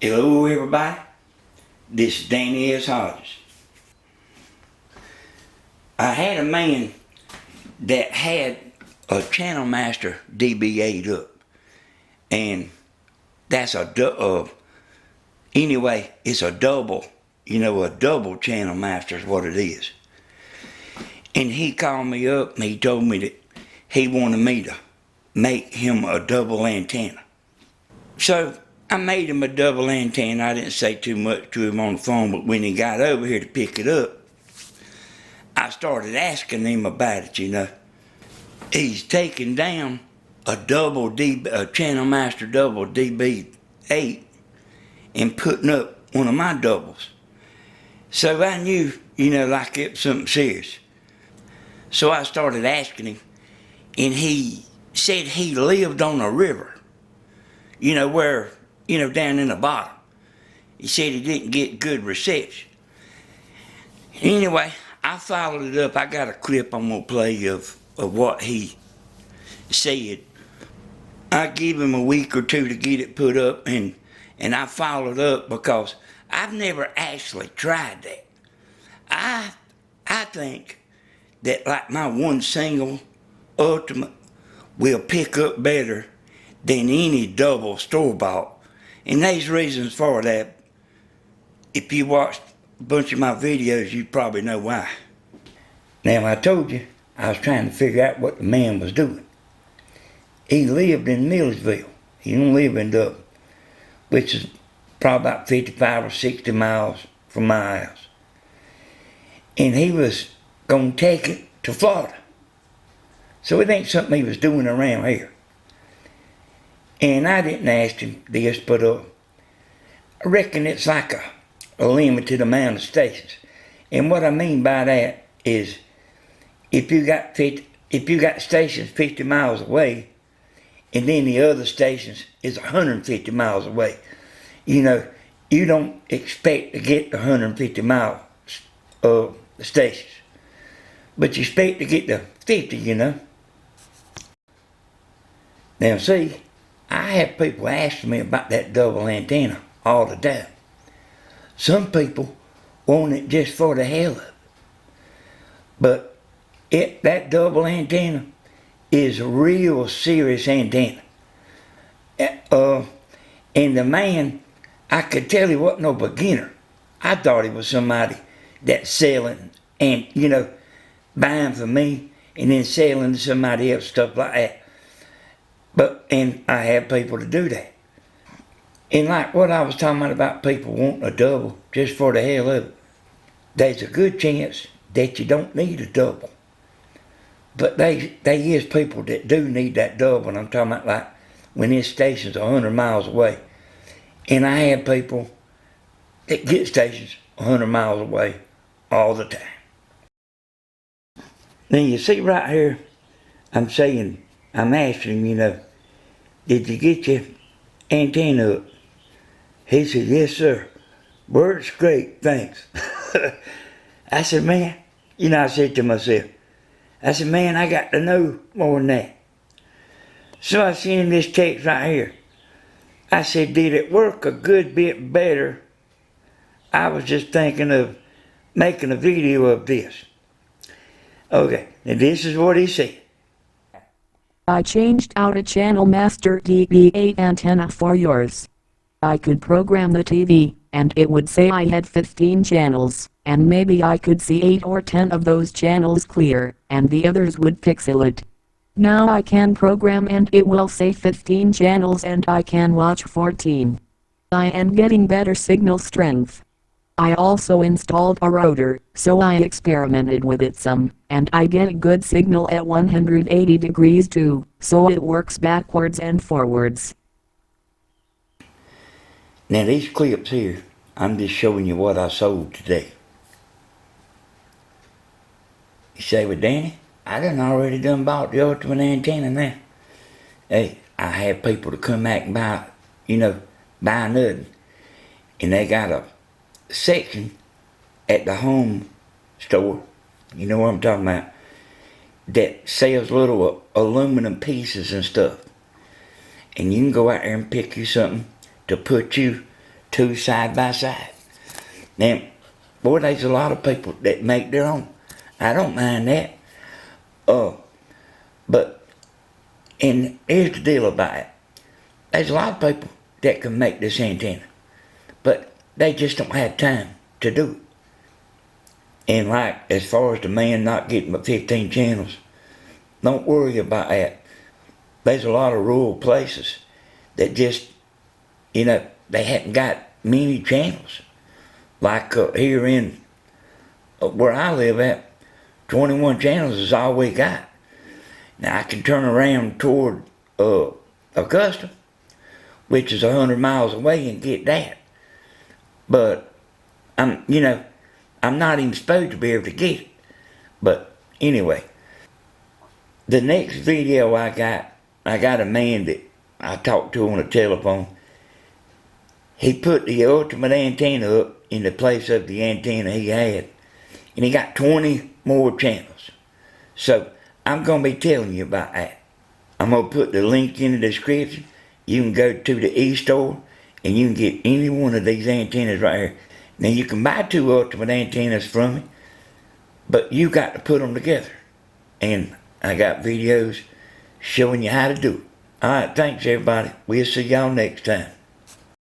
Hello everybody, this is Danny S. Hodges. I had a man that had a Channel Master Db8 up, and that's anyway, it's a double, a double Channel Master is what it is. And he called me up and he told me that he wanted me to make him a double antenna. So I made him a double antenna. I didn't say too much to him on the phone, but when he got over here to pick it up, I started asking him about it, He's taking down a Channel Master Double DB8 and putting up one of my doubles. So I knew, like it was something serious. So I started asking him, and he said he lived on a river, where, down in the bottom. He said he didn't get good reception. Anyway, I followed it up. I got a clip I'm gonna play of what he said. I give him a week or two to get it put up, and I followed up because I've never actually tried that. I think that like my one single ultimate will pick up better than any double store-bought. And there's reasons for that. If you watched a bunch of my videos, you probably know why. Now, I told you I was trying to figure out what the man was doing. He lived in Millersville. He don't live in Double, which is probably about 55 or 60 miles from my house. And he was going to take it to Florida. So it ain't something he was doing around here. And I didn't ask him this, but I reckon it's like a limited amount of stations. And what I mean by that is if you got stations 50 miles away, and then the other stations is 150 miles away, you don't expect to get the 150 miles of the stations, but you expect to get the 50, Now see, I have people asking me about that double antenna all the time. Some people want it just for the hell of it. But that double antenna is a real serious antenna. And the man, I could tell he wasn't no beginner. I thought he was somebody that's selling and, buying from me and then selling to somebody else, stuff like that. And I have people to do that. And like what I was talking about people wanting a double just for the hell of it, there's a good chance that you don't need a double. But there is people that do need that double, and I'm talking about like when this station's 100 miles away. And I have people that get stations 100 miles away all the time. Now you see right here, I'm asking him, did you get your antenna up? He said, yes, sir. Works great, thanks. I said, man, I said to myself, man, I got to know more than that. So I sent him this text right here. I said, did it work a good bit better? I was just thinking of making a video of this. Okay, now this is what he said. I changed out a Channel Master Db8 antenna for yours. I could program the TV, and it would say I had 15 channels, and maybe I could see 8 or 10 of those channels clear, and the others would pixel it. Now I can program and it will say 15 channels and I can watch 14. I am getting better signal strength. I also installed a router, so I experimented with it some, and I get a good signal at 180 degrees too, so it works backwards and forwards. Now these clips here, I'm just showing you what I sold today. You say, well, Danny, I already bought the ultimate antenna now. Hey, I have people to come back and buy nothing. And they got a section at the home store, you know what I'm talking about, that sells little aluminum pieces and stuff. And you can go out there and pick you something to put you two side by side. Now, boy, there's a lot of people that make their own. I don't mind that. But, and here's the deal about it. There's a lot of people that can make this antenna, but they just don't have time to do it. And like, as far as the man not getting but 15 channels, don't worry about that. There's a lot of rural places that just, you know, they hadn't got many channels. Like here in where I live at, 21 channels is all we got. Now I can turn around toward Augusta, which is 100 miles away, and get that. But I'm not even supposed to be able to get it. But anyway, the next video I got a man that I talked to on the telephone. He put the ultimate antenna up in the place of the antenna he had, and he got 20 more channels. So I'm going to be telling you about that. I'm going to put the link in the description. You can go to the e-store and you can get any one of these antennas right here. Now you can buy 2 ultimate antennas from me, but you got to put them together. And I got videos showing you how to do it. Alright, thanks everybody. We'll see y'all next time.